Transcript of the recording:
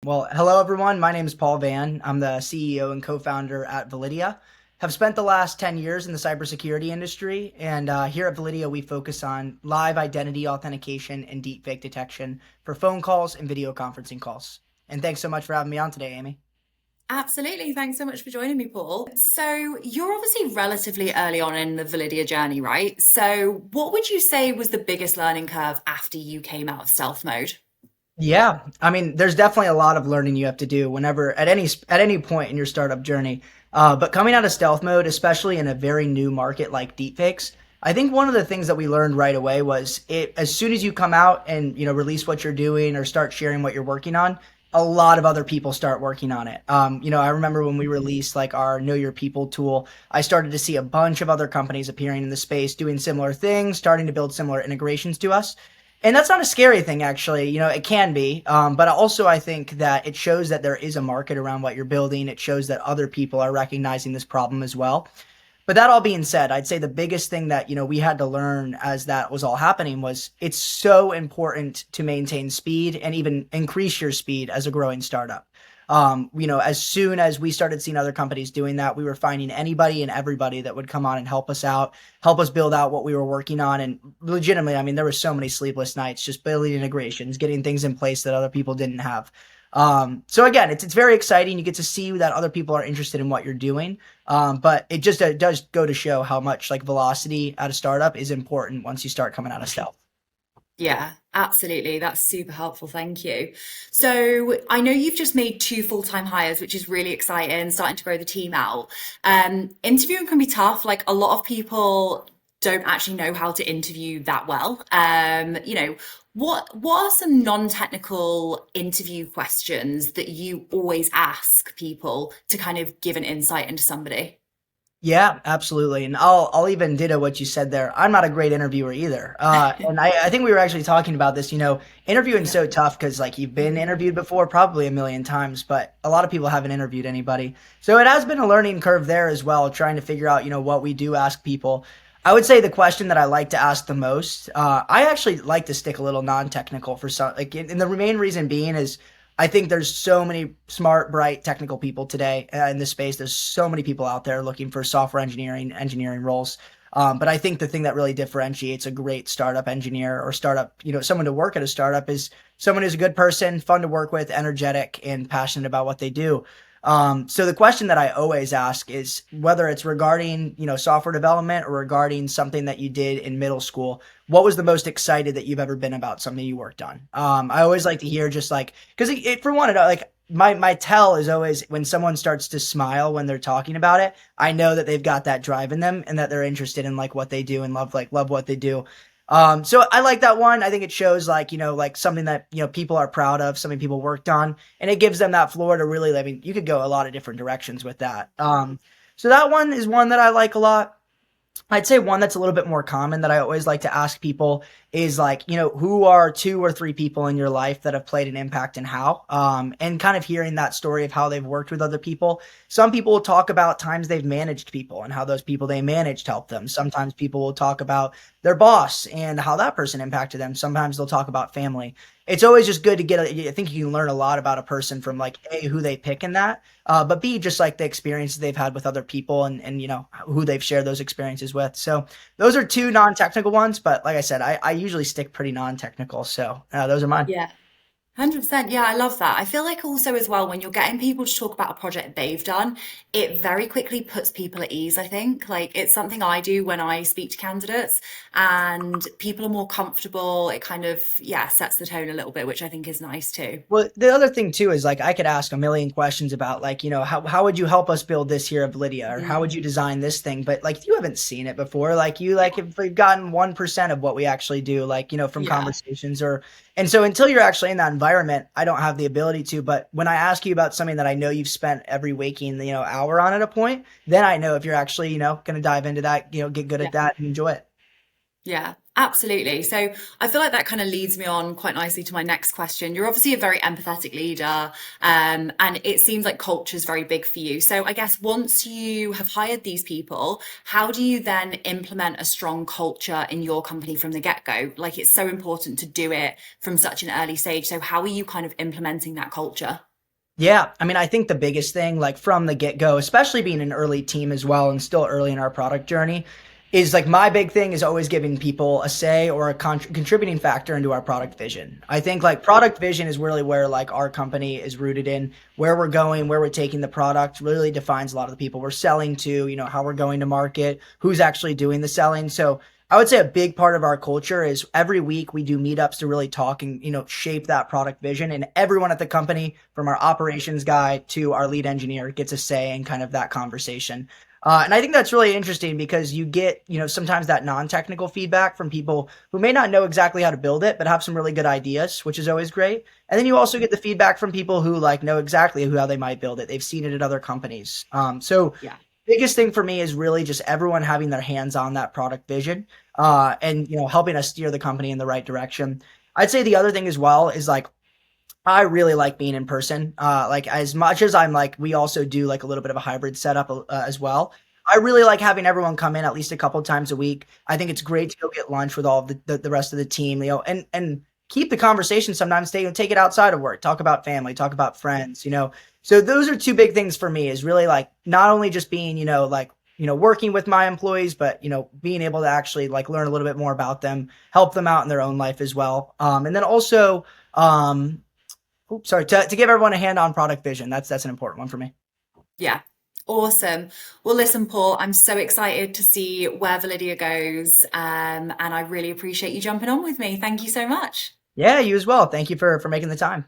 Well, hello everyone. My name is Paul Vann. I'm the CEO and co-founder at Validia. Have spent the last 10 years in the cybersecurity industry, and here at Validia, we focus on live identity authentication and deepfake detection for phone calls and video conferencing calls. And thanks so much for having me on today, Aimee. Absolutely. Thanks so much for joining me, Paul. So, you're obviously relatively early on in the Validia journey, right? So, what would you say was the biggest learning curve after you came out of stealth mode? Yeah, I mean, there's definitely a lot of learning you have to do whenever at any point in your startup journey. But coming out of stealth mode, especially in a very new market like deepfakes, I think one of the things that we learned right away was it as soon as you come out and release what you're doing or start sharing what you're working on, a lot of other people start working on it. I remember when we released like our Know Your People tool, I started to see a bunch of other companies appearing in the space doing similar things, starting to build similar integrations to us. And that's not a scary thing, actually. It can be. But also, I think that it shows that there is a market around what you're building. It shows that other people are recognizing this problem as well. But that all being said, I'd say the biggest thing that, we had to learn as that was all happening was it's so important to maintain speed and even increase your speed as a growing startup. As soon as we started seeing other companies doing that, we were finding anybody and everybody that would come on and help us out, help us build out what we were working on. And legitimately, I mean, there were so many sleepless nights just building integrations, getting things in place that other people didn't have. So again, it's very exciting. You get to see that other people are interested in what you're doing. But it just does go to show how much like velocity at a startup is important once you start coming out of stealth. Yeah, absolutely. That's super helpful. Thank you. So, I know you've just made two full-time hires, which is really exciting, starting to grow the team out. Interviewing can be tough. Like a lot of people don't actually know how to interview that well. What are some non-technical interview questions that you always ask people to kind of give an insight into somebody? Yeah, absolutely. And I'll even ditto what you said there. I'm not a great interviewer either. And I think we were actually talking about this, interviewing's Yeah. so tough because like you've been interviewed before probably a million times, but a lot of people haven't interviewed anybody. So it has been a learning curve there as well, trying to figure out, what we do ask people. I would say the question that I like to ask the most, I actually like to stick a little non-technical for some, like, and the main reason being is I think there's so many smart, bright, technical people today in this space. There's so many people out there looking for software engineering roles. But I think the thing that really differentiates a great startup engineer or startup, someone to work at a startup is someone who's a good person, fun to work with, energetic, and passionate about what they do. So the question that I always ask is whether it's regarding, software development or regarding something that you did in middle school, what was the most excited that you've ever been about something you worked on? I always like to hear just like, cause for one, like my tell is always when someone starts to smile when they're talking about it, I know that they've got that drive in them and that they're interested in like what they do and love what they do. So I like that one. I think it shows like, like something that, people are proud of, something people worked on, and it gives them that floor to really, I mean, you could go a lot of different directions with that. So that one is one that I like a lot. I'd say one that's a little bit more common that I always like to ask people is like, who are two or three people in your life that have played an impact and how? And kind of hearing that story of how they've worked with other people. Some people will talk about times they've managed people and how those people they managed helped them. Sometimes people will talk about their boss and how that person impacted them. Sometimes they'll talk about family. It's always just good to I think you can learn a lot about a person from like A, who they pick in that, but B, just like the experiences they've had with other people and who they've shared those experiences with. So those are two non-technical ones, but like I said, I usually stick pretty non-technical. So those are mine. Yeah. 100%. Yeah, I love that. I feel like also as well, when you're getting people to talk about a project they've done, it very quickly puts people at ease, I think. Like it's something I do when I speak to candidates and people are more comfortable. It kind of, yeah, sets the tone a little bit, which I think is nice too. Well, the other thing too is like I could ask a million questions about like, how would you help us build this here of Lydia or how would you Mm, design this thing? But like you haven't seen it before. Like you like have gotten 1% of what we actually do, like, from yeah. conversations and so until you're actually in that environment, I don't have the ability to. But when I ask you about something that I know you've spent every waking, hour on at a point, then I know if you're actually, gonna dive into that, get good at that and enjoy it. Yeah, absolutely. So I feel like that kind of leads me on quite nicely to my next question. You're obviously a very empathetic leader, and it seems like culture is very big for you. So I guess once you have hired these people, how do you then implement a strong culture in your company from the get-go? Like it's so important to do it from such an early stage. So how are you kind of implementing that culture? Yeah, I mean, I think the biggest thing, like from the get go, especially being an early team as well and still early in our product journey, is like my big thing is always giving people a say or a contributing factor into our product vision. I think like product vision is really where like our company is rooted in, where we're going, where we're taking the product really defines a lot of the people we're selling to, how we're going to market, who's actually doing the selling. So I would say a big part of our culture is every week we do meetups to really talk and, shape that product vision. And everyone at the company, from our operations guy to our lead engineer, gets a say in kind of that conversation. And I think that's really interesting because you get, sometimes that non-technical feedback from people who may not know exactly how to build it, but have some really good ideas, which is always great. And then you also get the feedback from people who like know exactly how they might build it. They've seen it at other companies. So Yeah. biggest thing for me is really just everyone having their hands on that product vision, and helping us steer the company in the right direction. I'd say the other thing as well is like I really like being in person. Like as much as I'm like, we also do like a little bit of a hybrid setup as well. I really like having everyone come in at least a couple times a week. I think it's great to go get lunch with all of the rest of the team, and keep the conversation sometimes take it outside of work, talk about family, talk about friends. So those are two big things for me is really like not only just being, like, working with my employees, but, being able to actually like learn a little bit more about them, help them out in their own life as well. And then also, oops, sorry, to give everyone a hand-on product vision. That's an important one for me. Yeah. Awesome. Well, listen, Paul, I'm so excited to see where Validia goes. And I really appreciate you jumping on with me. Thank you so much. Yeah, you as well. Thank you for making the time.